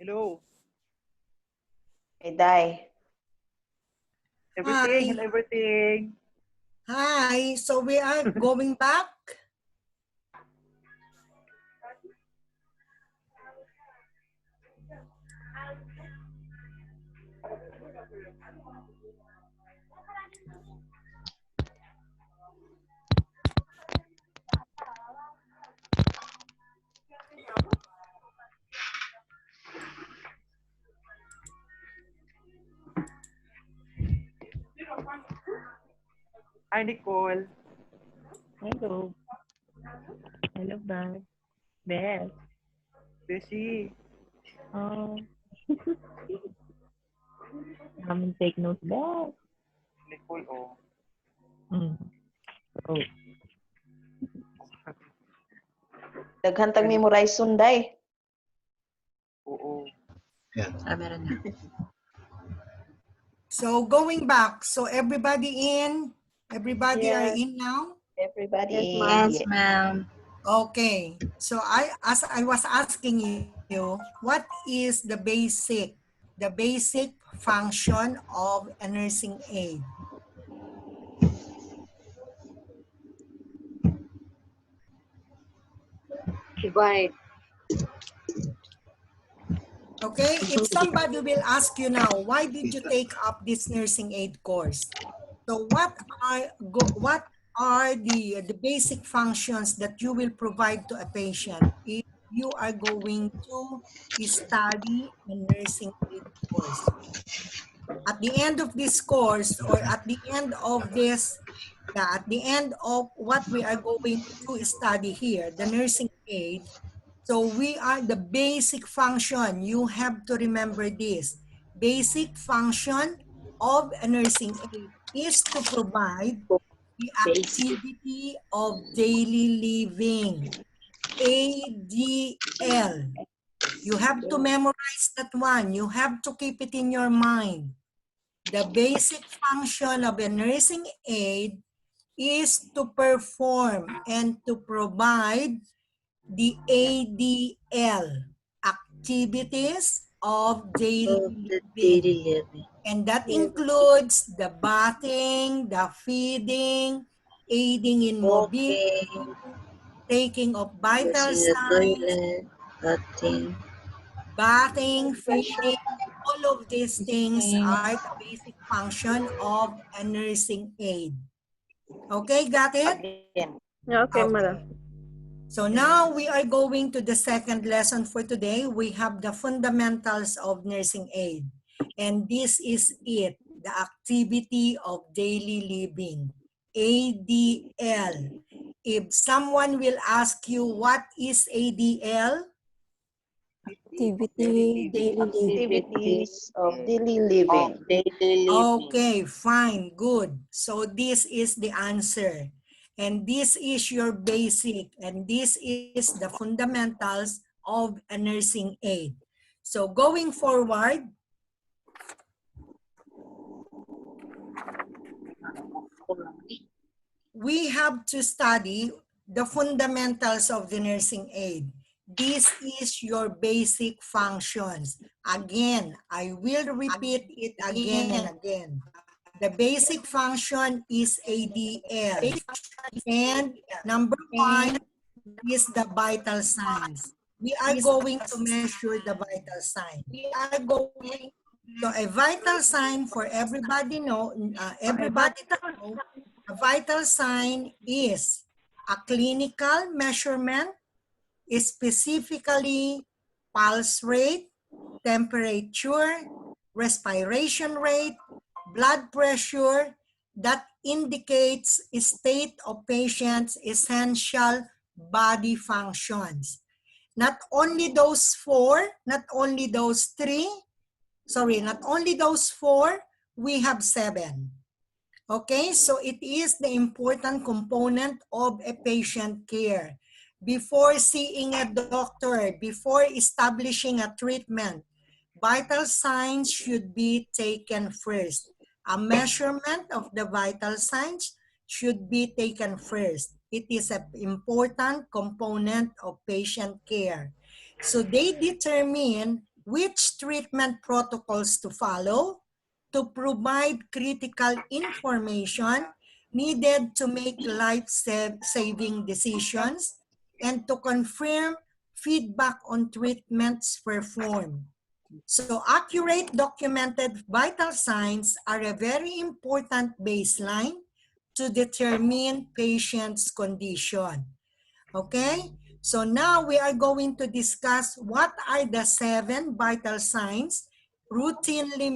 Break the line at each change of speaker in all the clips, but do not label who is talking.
Hello.
Hey, Day.
Everything
Hi.
and everything.
Hi. So we are going back.
Hi, Nicole.
Hello. Hello, Beth. Beth.
Beshi.
Oh. Namin take note, Beth.
Nicole, oh.
Mm. Oh.
Daghan tag memorize sunday.
Oo.
Meron na.
So going back. So everybody in? Everybody are
Yes.
in now?
Everybody.
Yes, ma'am.
Okay. So as I was asking you, what is the basic function of a nursing aid?
Divide.
Okay, if somebody will ask you now, why did you take up this nursing aid course? So what are the basic functions that you will provide to a patient if you are going to study a nursing aid course? At the end of this course, or at the end of this, at the end of what we are going to study here, the nursing aid, so we are the basic function. You have to remember this. Basic function of a nursing aid is to provide the
Basic.
activity of daily living, ADL. You have to memorize that one. You have to keep it in your mind. The basic function of a nursing aid is to perform and to provide the ADL, activities of daily living.
living.
And that includes the bathing, the feeding, aiding in mobility,
Walking,
taking of vital
using the
signs,
toilet, bathing.
bathing, feeding. All of these things are the basic function of a nursing aid. Okay, got it?
Again.
Okay, madam.
Okay. So now we are going to the second lesson for today. We have the fundamentals of nursing aid. And this is it, the activity of daily living, ADL. If someone will ask you what is ADL,
Activities of daily living.
Daily living.
okay, fine, good. So this is the answer. And this is your basic, and this is the fundamentals of a nursing aid. So going forward, we have to study the fundamentals of the nursing aid. This is your basic functions. Again, I will repeat it again and again. The basic function is ADL. And number one is the vital signs. We are going to measure the vital sign. So a vital sign for everybody everybody to know, a vital sign is a clinical measurement, specifically pulse rate, temperature, respiration rate, blood pressure that indicates state of patient's essential body functions. Not only those four, not only those three, not only those four, we have 7. Okay, so it is the important component of a patient care. Before seeing a doctor, before establishing a treatment, vital signs should be taken first. A measurement of the vital signs should be taken first. It is an important component of patient care. So they determine which treatment protocols to follow, to provide critical information needed to make life-saving decisions, and to confirm feedback on treatments performed. So accurate documented vital signs are a very important baseline to determine patient's condition. Okay, so now we are going to discuss what are the 7 vital signs routinely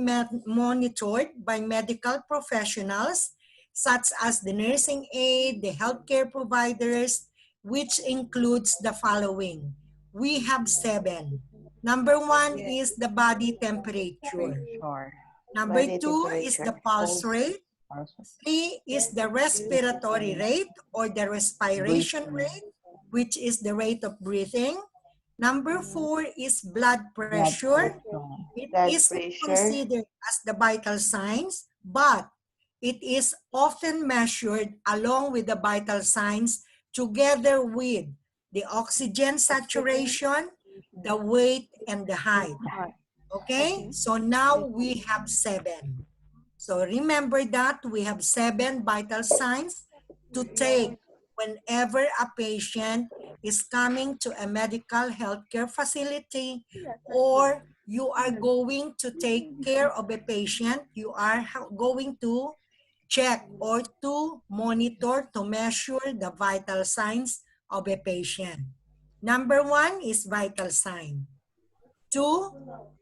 monitored by medical professionals, such as the nursing aide, the healthcare providers, which includes the following. We have 7. Number 1 is the body temperature. Number
Body
2 is the
temperature.
pulse rate. 3 is the respiratory rate or the respiration rate, which is the rate of breathing. Number 4 is blood pressure. It
Blood
is
pressure.
considered as the vital signs, but it is often measured along with the vital signs together with the oxygen saturation, the weight, and the height. Okay, so now we have 7. So remember that we have 7 vital signs to take whenever a patient is coming to a medical healthcare facility, or you are going to take care of a patient, you are going to check or to monitor, to measure the vital signs of a patient. Number 1 is vital sign. 2,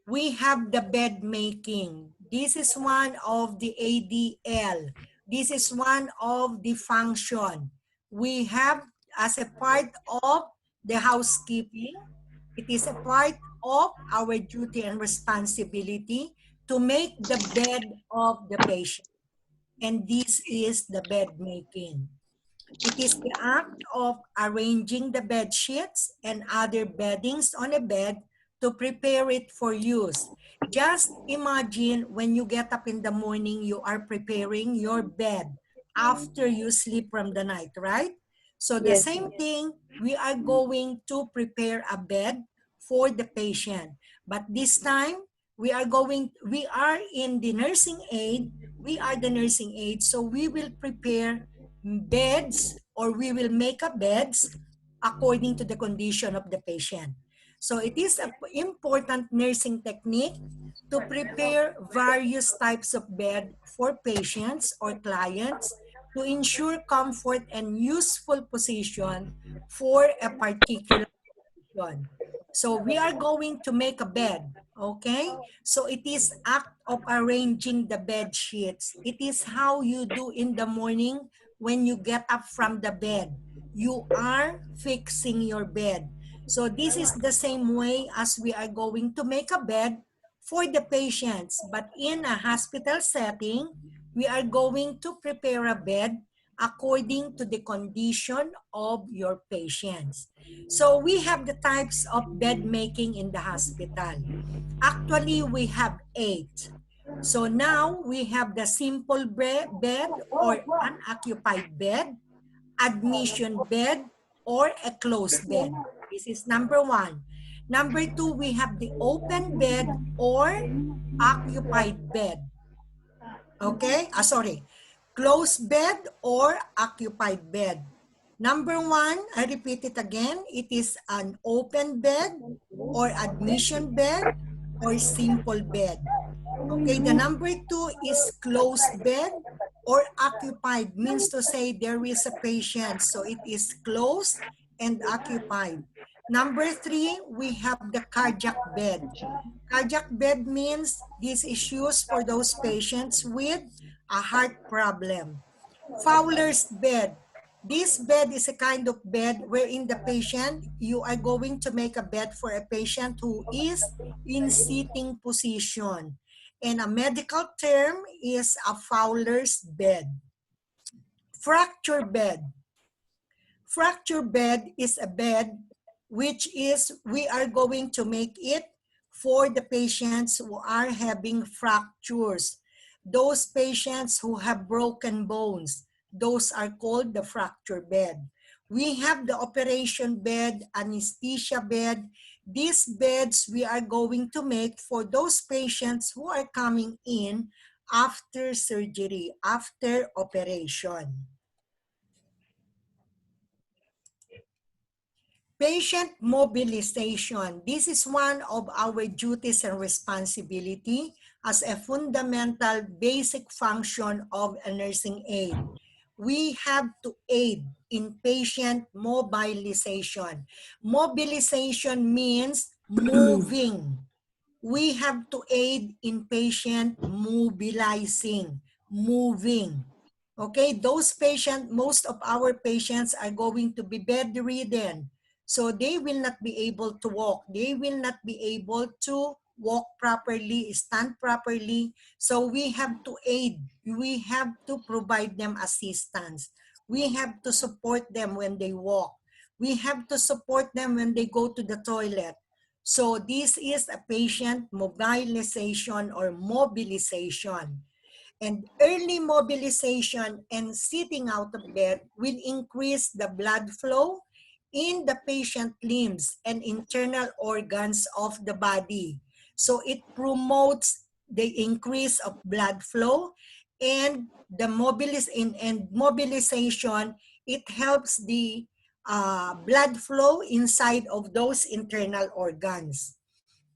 we have the bed making. This is one of the ADL. This is one of the function. We have as a part of the housekeeping, it is a part of our duty and responsibility to make the bed of the patient. And this is the bed making. It is the act of arranging the bed sheets and other beddings on a bed to prepare it for use. Just imagine when you get up in the morning, you are preparing your bed after you sleep from the night, right? So the same thing, we are going to prepare a bed for the patient. But this time, we are in the nursing aid, we are the nursing aid, so we will prepare beds, or we will make up beds according to the condition of the patient. So it is an important nursing technique to prepare various types of bed for patients or clients to ensure comfort and useful position for a particular position. So we are going to make a bed, okay? So it is act of arranging the bed sheets. It is how you do in the morning when you get up from the bed. You are fixing your bed. So this is the same way as we are going to make a bed for the patients. But in a hospital setting, we are going to prepare a bed according to the condition of your patients. So we have the types of bed making in the hospital. Actually, we have 8. So now we have the simple bed or unoccupied bed, admission bed, or a closed bed. This is number 1. Number 2, we have the open bed or occupied bed. Okay? Closed bed or occupied bed. Number 1, I repeat it again, it is an open bed or admission bed or simple bed. Okay, the number 2 is closed bed or occupied, means to say there is a patient, so it is closed and occupied. Number 3, we have the cardiac bed. Cardiac bed means this is used for those patients with a heart problem. Fowler's bed. This bed is a kind of bed wherein the patient, you are going to make a bed for a patient who is in sitting position. And a medical term is a Fowler's bed. Fracture bed. Fracture bed is a bed which is, we are going to make it for the patients who are having fractures. Those patients who have broken bones, those are called the fracture bed. We have the operation bed, anesthesia bed. these beds we are going to make for those patients who are coming in after surgery, after operation. Patient mobilization. This is one of our duties and responsibility as a fundamental basic function of a nursing aide. We have to aid in patient mobilization. Mobilization means moving. We have to aid in patient mobilizing, moving. Okay, those patients, most of our patients are going to be bedridden. So they will not be able to walk. They will not be able to walk properly, stand properly. So we have to aid. We have to provide them assistance. We have to support them when they walk. We have to support them when they go to the toilet. So this is a patient mobilization or mobilization. And early mobilization and sitting out of bed will increase the blood flow in the patient limbs and internal organs of the body. So it promotes the increase of blood flow and the mobilization, it helps the blood flow inside of those internal organs.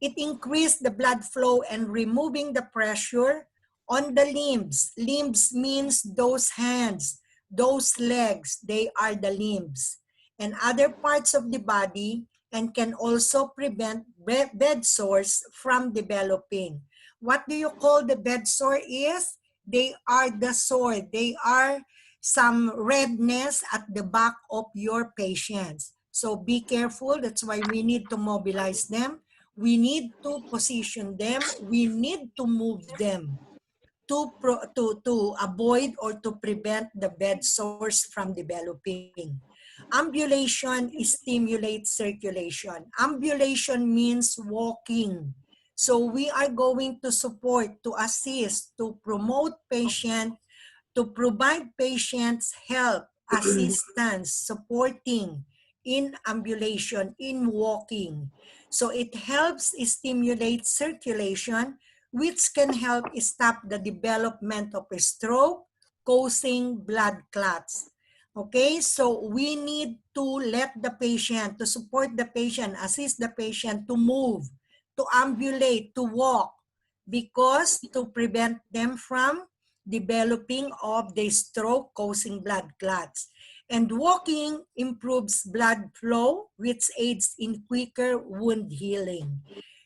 It increased the blood flow and removing the pressure on the limbs. Limbs means those hands, those legs, they are the limbs. And other parts of the body and can also prevent bed sores from developing. What do you call the bed sore is? They are the sore. They are some redness at the back of your patients. So be careful. That's why we need to mobilize them. We need to position them. We need to move them to avoid or to prevent the bed sores from developing. Ambulation stimulates circulation. Ambulation means walking. So we are going to support, to assist, to promote patient, to provide patients help, assistance, supporting in ambulation, in walking. So it helps stimulate circulation, which can help stop the development of a stroke, causing blood clots. Okay, so we need to let the patient, to support the patient, assist the patient to move, to ambulate, to walk, because to prevent them from developing of the stroke causing blood clots. And walking improves blood flow, which aids in quicker wound healing.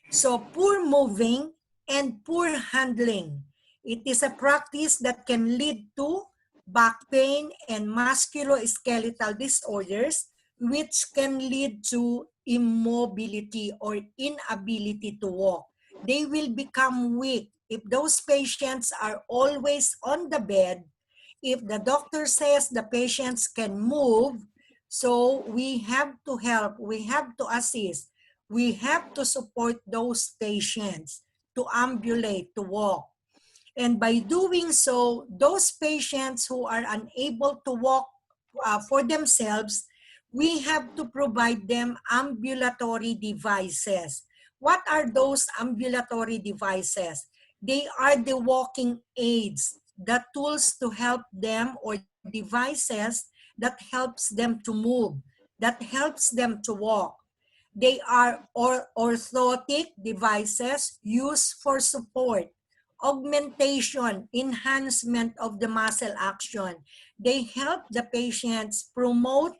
So poor moving and poor handling. It is a practice that can lead to back pain and musculoskeletal disorders, which can lead to immobility or inability to walk. They will become weak. If those patients are always on the bed, if the doctor says the patients can move, so we have to help, we have to assist, we have to support those patients to ambulate, to walk. And by doing so, those patients who are unable to walk for themselves, we have to provide them ambulatory devices. What are those ambulatory devices? They are the walking aids, the tools to help them, or devices that helps them to move, that helps them to walk. They are orthotic devices used for support, augmentation, enhancement of the muscle action. They help the patients promote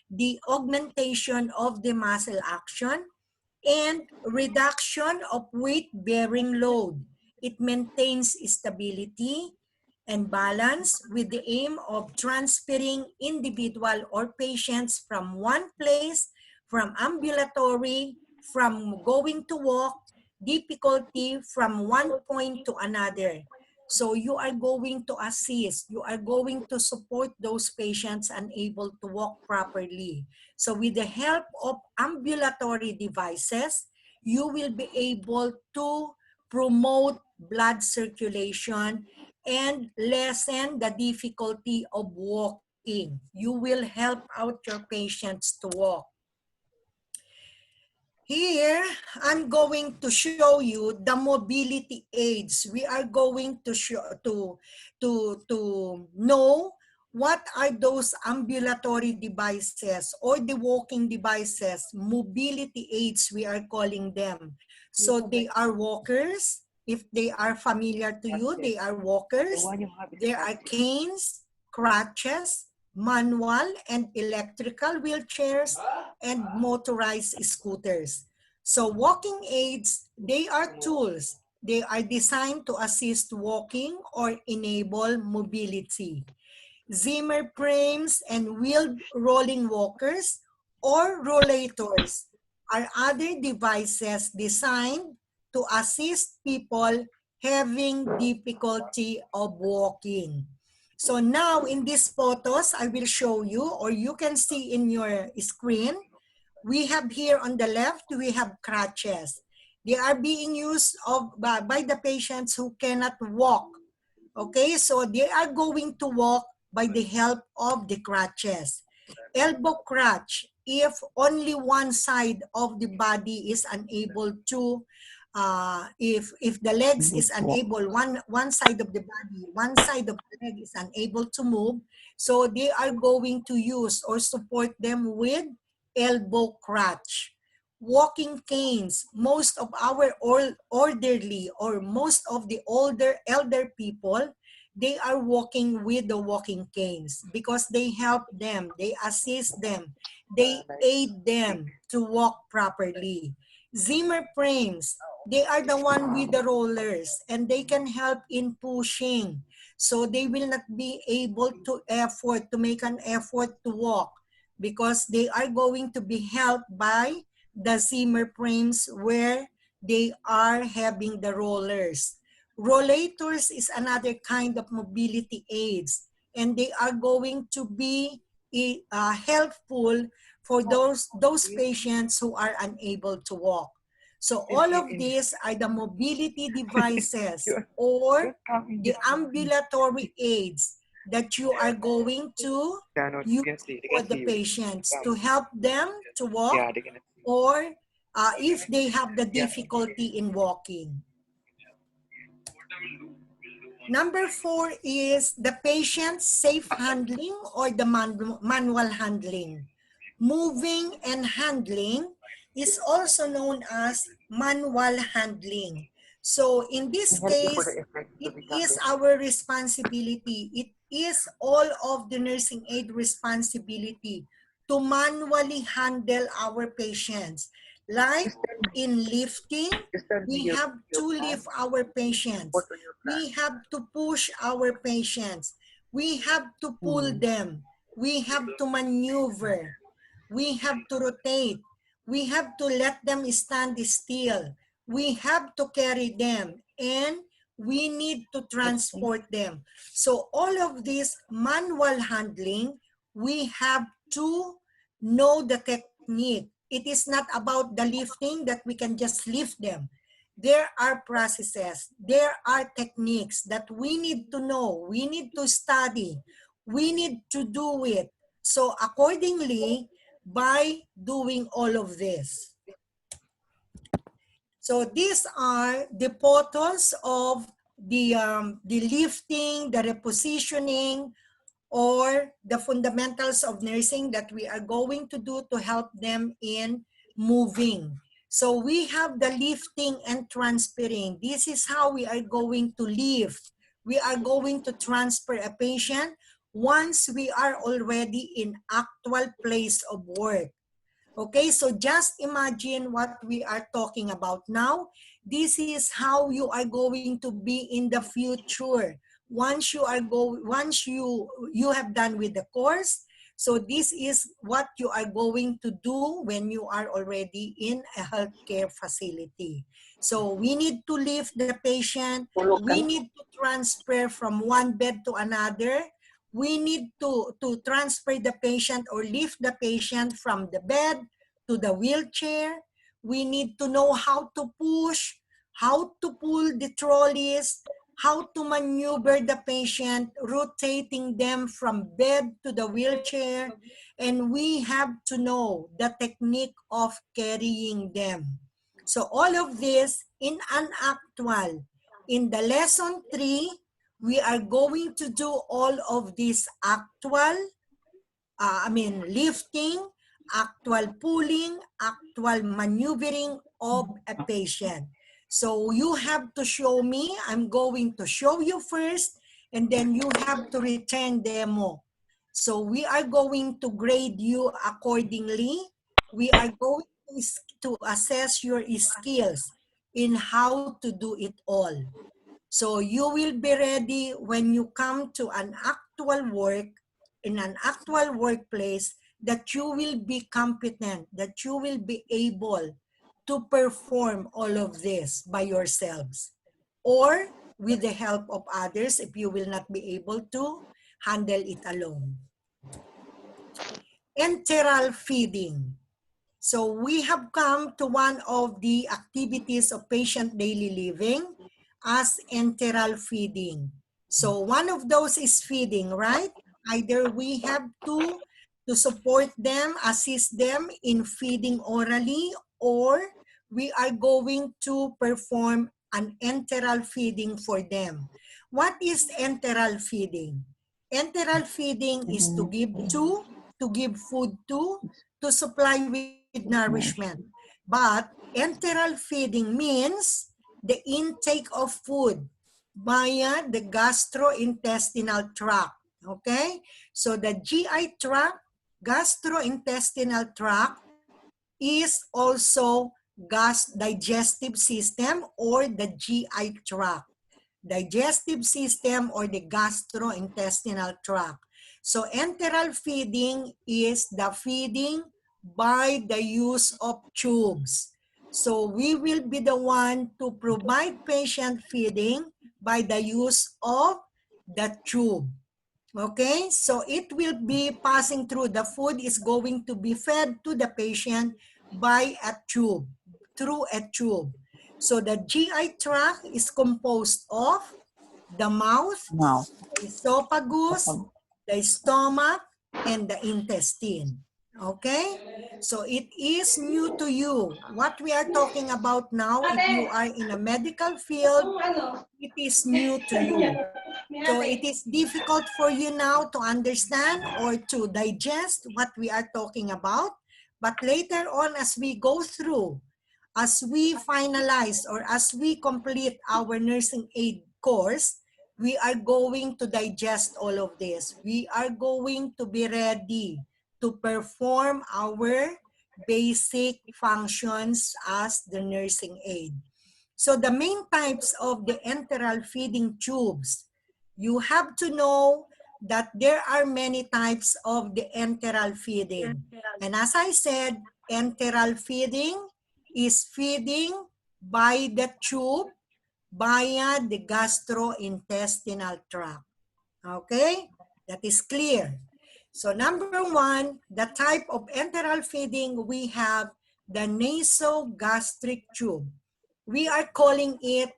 the augmentation of the muscle action and reduction of weight-bearing load. It maintains stability and balance with the aim of transferring individual or patients from one place, from ambulatory, from going to walk, difficulty from one point to another. So you are going to assist, you are going to support those patients unable to walk properly. So with the help of ambulatory devices, you will be able to promote blood circulation and lessen the difficulty of walking. You will help out your patients to walk. Here, I'm going to show you the mobility aids. We are going to show to know what are those ambulatory devices or the walking devices, mobility aids we are calling them. So they are walkers. If they are familiar to you, they are walkers. There are canes, crutches, manual and electrical wheelchairs, and motorized scooters. So walking aids, they are tools. They are designed to assist walking or enable mobility. Zimmer frames and wheeled rolling walkers or rollators are other devices designed to assist people having difficulty of walking. So now in these photos, I will show you, or you can see in your screen, we have here on the left, we have crutches. They are being used by the patients who cannot walk. Okay, so they are going to walk by the help of the crutches. Elbow crutch, if only one side of the body is unable to, if the legs is unable, one side of the body, one side of the leg is unable to move, so they are going to use or support them with elbow crutch. Walking canes, most of our elderly or most of the elder people, they are walking with the walking canes because they help them, they assist them, they aid them to walk properly. Zimmer frames, they are the one with the rollers and they can help in pushing. So they will not be able to make an effort to walk because they are going to be helped by the Zimmer frames where they are having the rollers. Rollators is another kind of mobility aids, and they are going to be helpful for those patients who are unable to walk. So all of these are the mobility devices or the ambulatory aids that you are going to use for the patients to help them to walk, or if they have the difficulty in walking. Number 4 is the patient's safe handling or the manual handling. Moving and handling is also known as manual handling. So in this case, it is our responsibility. It is all of the nursing aid responsibility to manually handle our patients. Like in lifting, we have to lift our patients. We have to push our patients. We have to pull them. We have to maneuver. We have to rotate. We have to let them stand still. We have to carry them. And we need to transport them. So all of this manual handling, we have to know the technique. It is not about the lifting that we can just lift them. There are processes, there are techniques that we need to know, we need to study, we need to do it. So accordingly, by doing all of this. So these are the photos of the lifting, the repositioning, or the fundamentals of nursing that we are going to do to help them in moving. So we have the lifting and transferring. This is how we are going to lift. We are going to transfer a patient once we are already in actual place of work. Okay, so just imagine what we are talking about now. This is how you are going to be in the future. Once you have done with the course, so this is what you are going to do when you are already in a healthcare facility. So we need to lift the patient. We need to transfer from one bed to another. We need to transfer the patient or lift the patient from the bed to the wheelchair. We need to know how to push, how to pull the trolleys, how to maneuver the patient, rotating them from bed to the wheelchair, and we have to know the technique of carrying them. So all of this in an actual. In the lesson 3, we are going to do all of this actual, lifting, actual pulling, actual maneuvering of a patient. So you have to show me. I'm going to show you first, and then you have to return demo. So we are going to grade you accordingly. We are going to assess your skills in how to do it all. So you will be ready when you come to an actual work, in an actual workplace, that you will be competent, that you will be able to perform all of this by yourselves or with the help of others if you will not be able to handle it alone. Enteral feeding. So we have come to one of the activities of patient daily living as enteral feeding. So one of those is feeding, right? Either we have to support them, assist them in feeding orally, or we are going to perform an enteral feeding for them. What is enteral feeding? Enteral feeding is to give food to supply with nourishment. But enteral feeding means the intake of food via the gastrointestinal tract. Okay? So the GI tract, gastrointestinal tract, is also digestive system or the GI tract. Digestive system or the gastrointestinal tract. So enteral feeding is the feeding by the use of tubes. So we will be the one to provide patient feeding by the use of the tube. Okay, so it will be passing through, the food is going to be fed to the patient by a tube, through a tube. So the GI tract is composed of the mouth, the esophagus, the stomach, and the intestine. Okay? So it is new to you. What we are talking about now, if you are in a medical field, it is new to you. So it is difficult for you now to understand or to digest what we are talking about. But later on, as we go through, as we finalize or as we complete our nursing aid course, we are going to digest all of this. We are going to be ready to perform our basic functions as the nursing aid. So the main types of the enteral feeding tubes, you have to know that there are many types of the enteral feeding. And as I said, enteral feeding is feeding by the tube via the gastrointestinal tract. Okay? That is clear. So number 1, the type of enteral feeding, we have the nasogastric tube. We are calling it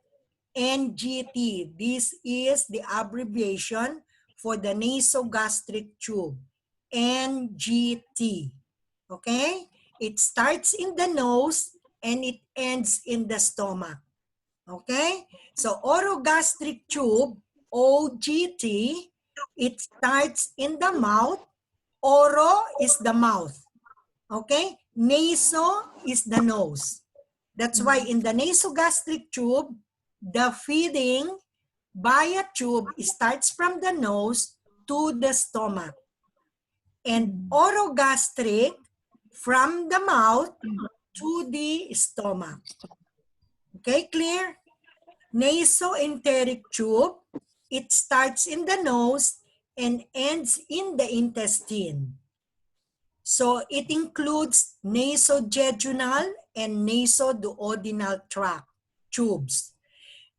NGT. This is the abbreviation for the nasogastric tube. NGT. Okay? It starts in the nose and it ends in the stomach. Okay? So orogastric tube, OGT, it starts in the mouth. Oro is the mouth. Okay? Naso is the nose. That's why in the nasogastric tube, the feeding by a tube starts from the nose to the stomach. And orogastric from the mouth to the stomach. Okay, clear? Nasoenteric tube, it starts in the nose and ends in the intestine. So it includes nasojejunal and nasoduodenal tract tubes.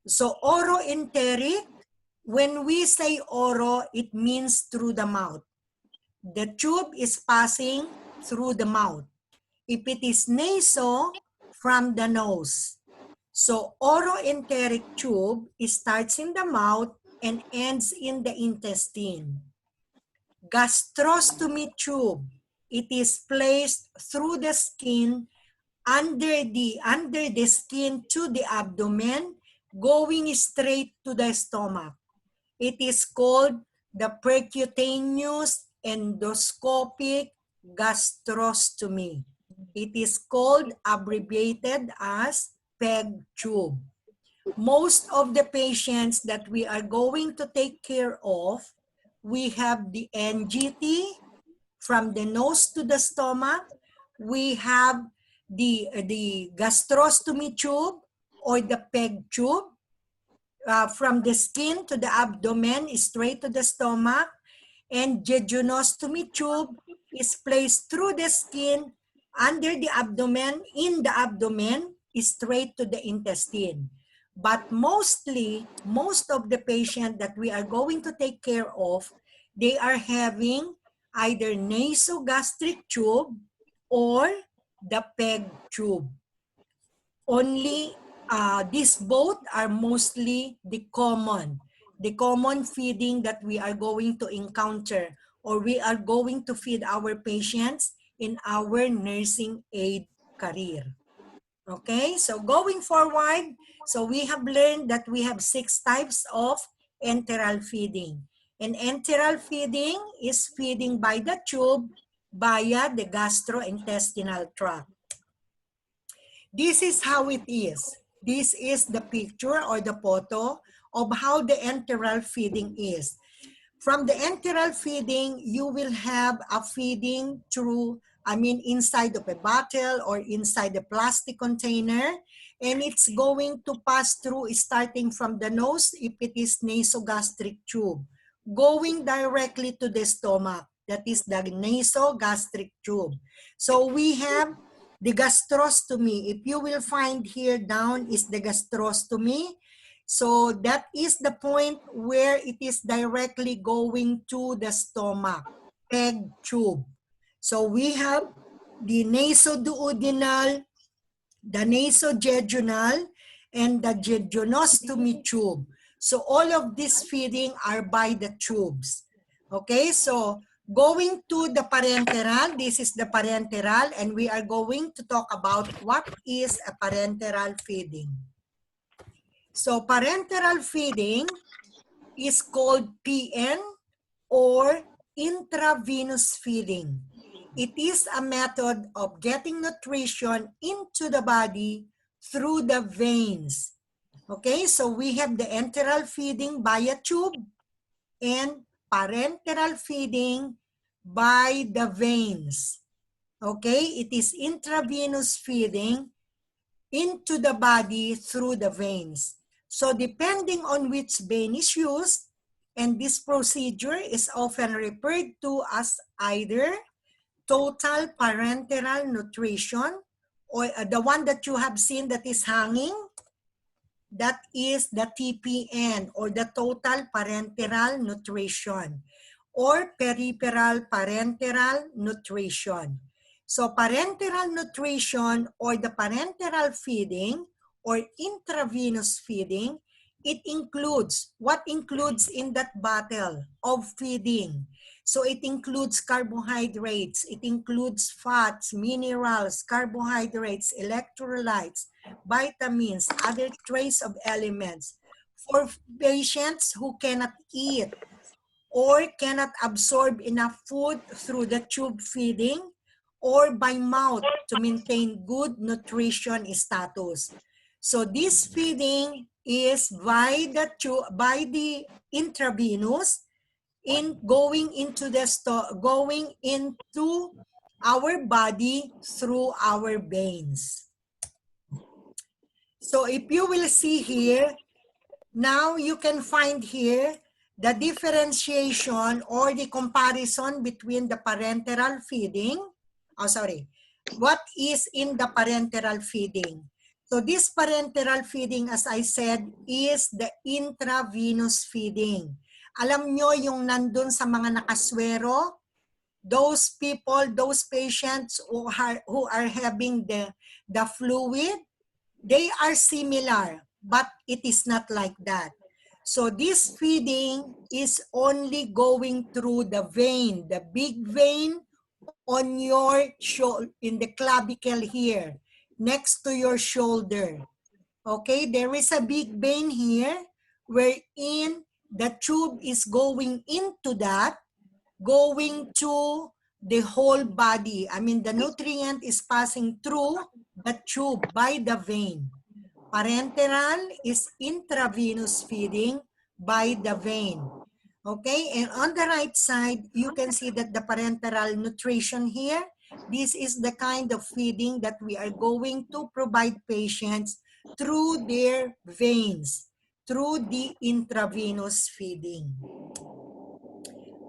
So oroenteric, when we say oro, it means through the mouth. The tube is passing through the mouth. If it is naso, from the nose. So oroenteric tube starts in the mouth and ends in the intestine. Gastrostomy tube, it is placed through the skin under the skin to the abdomen, going straight to the stomach. It is called the percutaneous endoscopic gastrostomy. It is called abbreviated as PEG tube. Most of the patients that we are going to take care of, we have the NGT from the nose to the stomach. We have the gastrostomy tube or the PEG tube from the skin to the abdomen straight to the stomach. And jejunostomy tube is placed through the skin under the abdomen, in the abdomen, straight to the intestine. But mostly, most of the patients that we are going to take care of, they are having either nasogastric tube or the PEG tube. Only these both are mostly the common feeding that we are going to encounter, or we are going to feed our patients in our nursing aid career. Okay, so going forward, so we have learned that we have 6 types of enteral feeding. And enteral feeding is feeding by the tube via the gastrointestinal tract. This is how it is. This is the picture or the photo of how the enteral feeding is. From the enteral feeding, you will have a feeding through, inside of a bottle or inside a plastic container, and it's going to pass through starting from the nose if it is nasogastric tube, going directly to the stomach. That is the nasogastric tube. So we have the gastrostomy. If you will find here down is the gastrostomy. So that is the point where it is directly going to the stomach, PEG tube. So we have the nasoduodenal, the nasojejunal, and the jejunostomy tube. So all of this feeding are by the tubes. Okay, so going to the parenteral, this is the parenteral, and we are going to talk about what is a parenteral feeding. So parenteral feeding is called PN or intravenous feeding. It is a method of getting nutrition into the body through the veins. Okay, so we have the enteral feeding by a tube and parenteral feeding by the veins. Okay, it is intravenous feeding into the body through the veins. So depending on which vein is used, and this procedure is often referred to as either total parenteral nutrition, or the one that you have seen that is hanging, that is the TPN or the total parenteral nutrition, or peripheral parenteral nutrition. So parenteral nutrition or the parenteral feeding or intravenous feeding, it includes, what includes in that bottle of feeding? So it includes carbohydrates, it includes fats, minerals, carbohydrates, electrolytes, vitamins, other trace of elements. For patients who cannot eat or cannot absorb enough food through the tube feeding or by mouth to maintain good nutrition status. So this feeding is by the intravenous, going into our body through our veins. So if you will see here, now you can find here the differentiation or the comparison between the parenteral feeding. What is in the parenteral feeding? So this parenteral feeding, as I said, is the intravenous feeding. Alam nyo yung nandun sa mga nakaswero, those people, those patients who are having the fluid, They are similar, but it is not like that. So this feeding is only going through the vein, the big vein on your shoulder, in the clavicle here, next to your shoulder. Okay, there is a big vein here wherein the tube is going into that, going to the whole body. I mean, the nutrient is passing through the tube by the vein. Parenteral is intravenous feeding by the vein. Okay, and on the right side, you can see that the parenteral nutrition here, this is the kind of feeding that we are going to provide patients through their veins, through the intravenous feeding.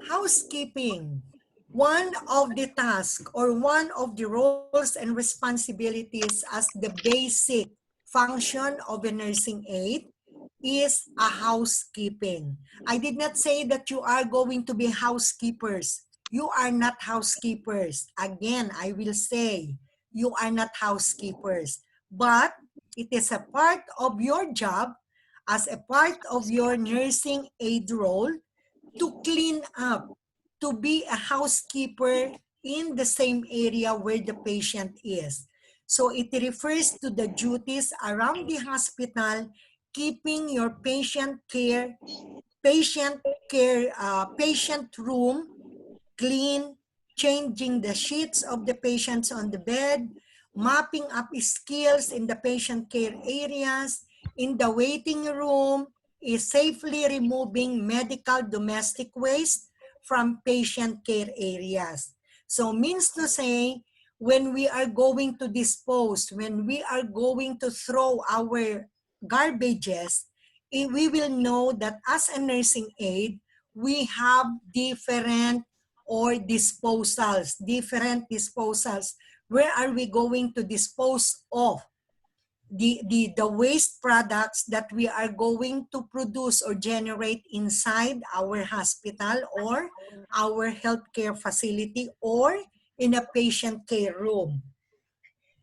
Housekeeping. One of the tasks or one of the roles and responsibilities as the basic function of a nursing aide is a housekeeping. I did not say that you are going to be housekeepers. You are not housekeepers. Again, I will say you are not housekeepers. But it is a part of your job as a part of your nursing aide role to clean up, to be a housekeeper in the same area where the patient is. So it refers to the duties around the hospital, keeping your patient room clean, changing the sheets of the patients on the bed, mopping up skills in the patient care areas, in the waiting room, is safely removing medical domestic waste from patient care areas. So means to say, when we are going to dispose, when we are going to throw our garbages, we will know that as a nursing aide, we have different disposals. Where are we going to dispose of the waste products that we are going to produce or generate inside our hospital or our healthcare facility or in a patient care room?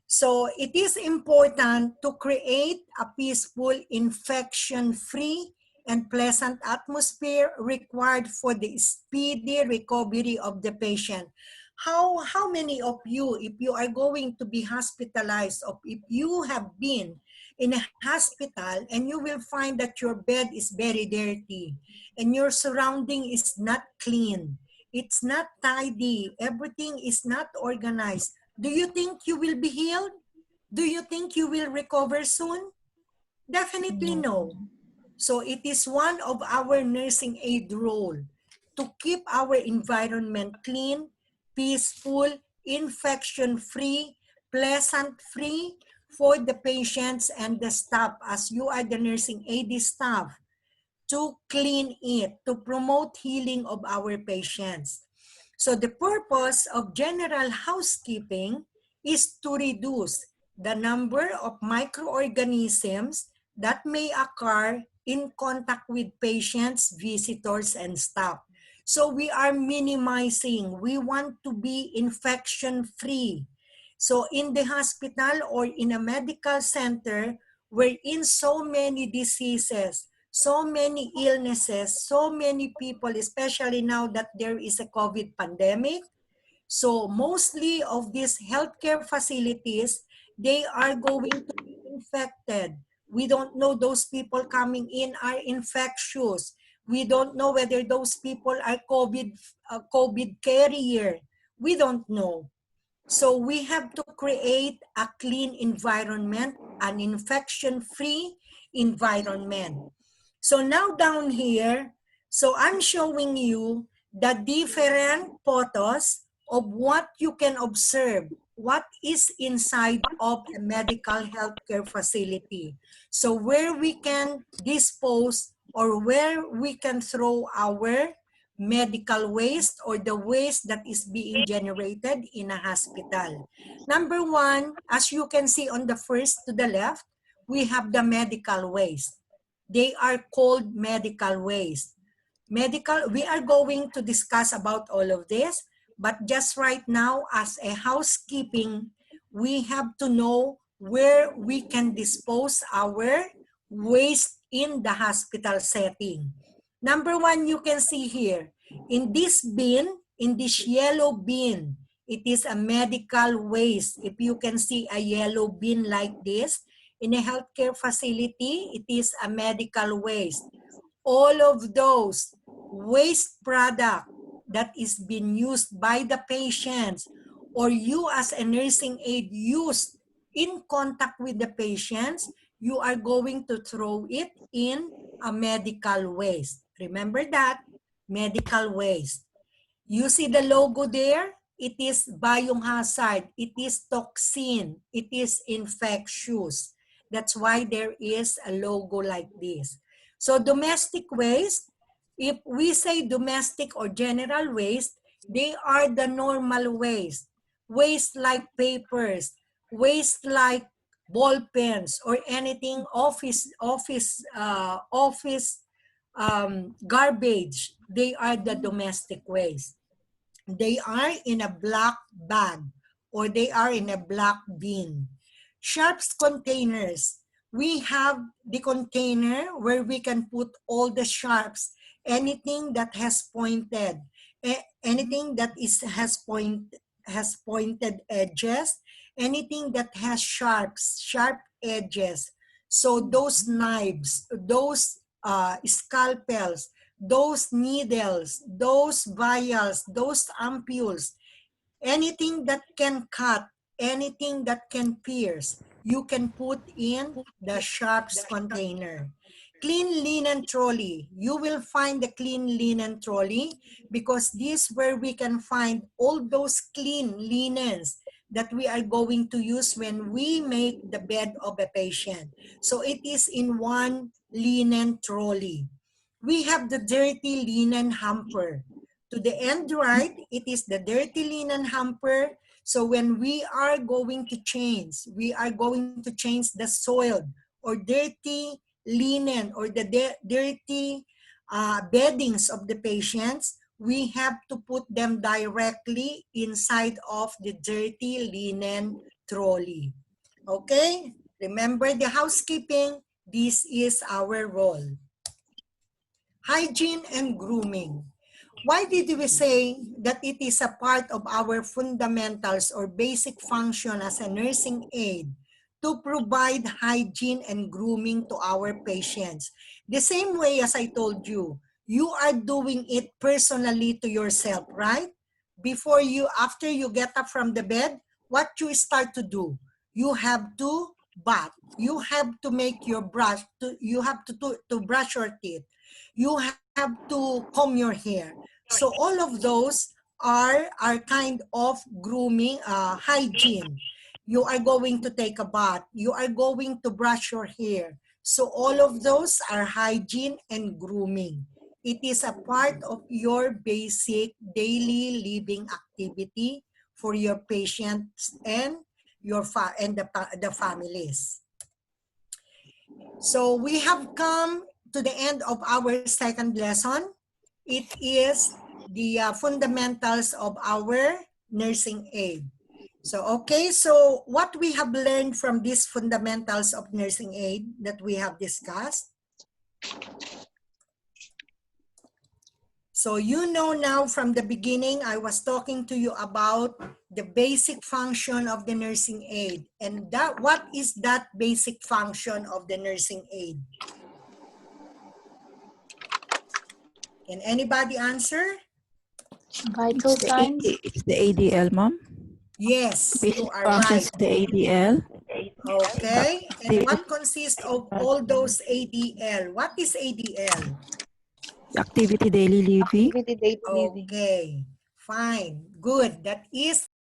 So it is important to create a peaceful, infection-free, and pleasant atmosphere required for the speedy recovery of the patient. How many of you, if you are going to be hospitalized, or if you have been in a hospital and you will find that your bed is very dirty and your surrounding is not clean, it's not tidy, everything is not organized, do you think you will be healed? Do you think you will recover soon? Definitely no. So it is one of our nursing aide role to keep our environment clean, peaceful, infection-free, pleasant-free for the patients and the staff, as you are the nursing aide staff, to clean it, to promote healing of our patients. So the purpose of general housekeeping is to reduce the number of microorganisms that may occur in contact with patients, visitors, and staff. So we are minimizing. We want to be infection-free. So in the hospital or in a medical center, wherein so many diseases, so many illnesses, so many people, especially now that there is a COVID pandemic. So mostly of these healthcare facilities, they are going to be infected. We don't know those people coming in are infectious. We don't know whether those people are COVID carrier. We don't know. So we have to create a clean environment, an infection-free environment. So now down here, so I'm showing you the different photos of what you can observe, what is inside of a medical healthcare facility. So where we can dispose or where we can throw our medical waste or the waste that is being generated in a hospital. Number one, as you can see on the first to the left, we have the medical waste. They are called medical waste. We are going to discuss about all of this, but just right now as a housekeeping, we have to know where we can dispose our waste in the hospital setting. Number one, you can see here, in this bin, in this yellow bin, it is a medical waste. If you can see a yellow bin like this, in a healthcare facility, it is a medical waste. All of those waste product that is being used by the patients or you as a nursing aide used in contact with the patients, you are going to throw it in a medical waste. Remember that, medical waste. You see the logo there? It is biohazard, it is toxin, it is infectious. That's why there is a logo like this. So domestic waste, if we say domestic or general waste, they are the normal waste. Waste like papers, waste like ball pens or anything office garbage. They are the domestic waste. They are in a black bag or they are in a black bin. Sharps containers. We have the container where we can put all the sharps, anything that has pointed, anything that has pointed edges, anything that has sharp edges. So those knives, those scalpels, those needles, those vials, those ampules, anything that can cut, anything that can pierce, you can put in the sharps container. Clean linen trolley. You will find the clean linen trolley because this is where we can find all those clean linens that we are going to use when we make the bed of a patient. So it is in one linen trolley. We have the dirty linen hamper. To the end right, it is the dirty linen hamper. So when we are going to change the soiled or dirty linen or the dirty beddings of the patients, we have to put them directly inside of the dirty linen trolley. Okay? Remember the housekeeping, this is our role. Hygiene and grooming. Why did we say that it is a part of our fundamentals or basic function as a nursing aide to provide hygiene and grooming to our patients? The same way as I told you, you are doing it personally to yourself, right? After you get up from the bed, what you start to do? You have to bath. You have to make your brush. You have to brush your teeth. You have to comb your hair. So all of those are kind of grooming, hygiene. You are going to take a bath. You are going to brush your hair. So all of those are hygiene and grooming. It is a part of your basic daily living activity for your patients and the families. So we have come to the end of our second lesson. It is the fundamentals of our nursing aid. So, okay, so what we have learned from these fundamentals of nursing aid that we have discussed. So you know now from the beginning, I was talking to you about the basic function of the nursing aid. And what is that basic function of the nursing aid? Can anybody answer?
Vital signs.
It's the ADL, Mom.
Yes, you
Basic
are
functions,
right.
the ADL.
Okay, and what consists of all those ADL? What is ADL?
Activity daily living.
Activity daily living.
Okay, fine, good. That is